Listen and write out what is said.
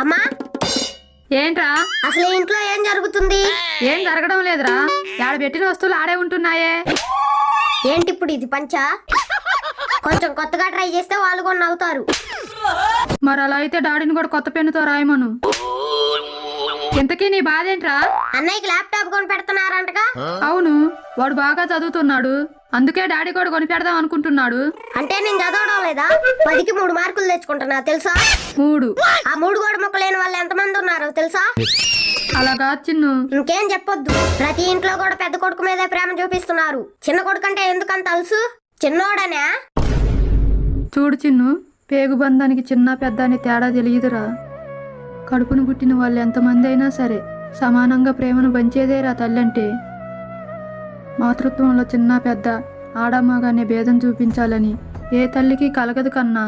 అమ్మా, ఏంట్రా? అసలు ఈ ఇంట్లో ఏం జరుగుతుంది? ఏం జరగడం లేదురా, ఆడ పెట్టిన వస్తువులు ఆడే ఉంటున్నాయే. ఏంటి ఇప్పుడు ఇది పంచా? కొంచెం కొత్తగా ట్రై చేస్తే వాళ్ళు కూడా నవ్వుతారు. మరి అలా అయితే డాడీని కూడా కొత్త పెన్నుతో రాయమను. ఇంతకీ నీ బాధ ఏంట్రా? అన్నయ్యకి ల్యాప్టాప్ కొని పెడుతున్నారంటగా? అవును, వాడు బాగా చదువుతున్నాడు, అందుకే డాడీ కూడా కొని పెడదాం అనుకుంటున్నాడు. అంటే నేను చదవడం లేదా? 10కి 3 మార్కులు తెచ్చుకుంటున్నా తెలుసా? 3. ఆ 3 కూడా మొక్కలేని వాళ్ళు ఎంతమంది ఉన్నారో తెలుసా? అలాగా చిన్ను? ఇంకేం చెప్పొద్దు. ప్రతి ఇంట్లో కూడా పెద్ద కొడుకు మీదే ప్రేమ చూపిస్తున్నారు. చిన్న కొడుకు అంటే ఎందుకంత అలుసు? చిన్నోడనే? చూడు చిన్ను, పేగు బంధానికి చిన్న పెద్ద అని తేడా తెలియదురా. కడుపును పుట్టిన వాళ్ళు ఎంతమంది అయినా సరే సమానంగా ప్రేమను పంచేదేరా తల్లంటే. మాతృత్వంలో చిన్న పెద్ద ఆడమ్మగానే భేదం చూపించాలని ఏ తల్లికి కలగదు కన్నా.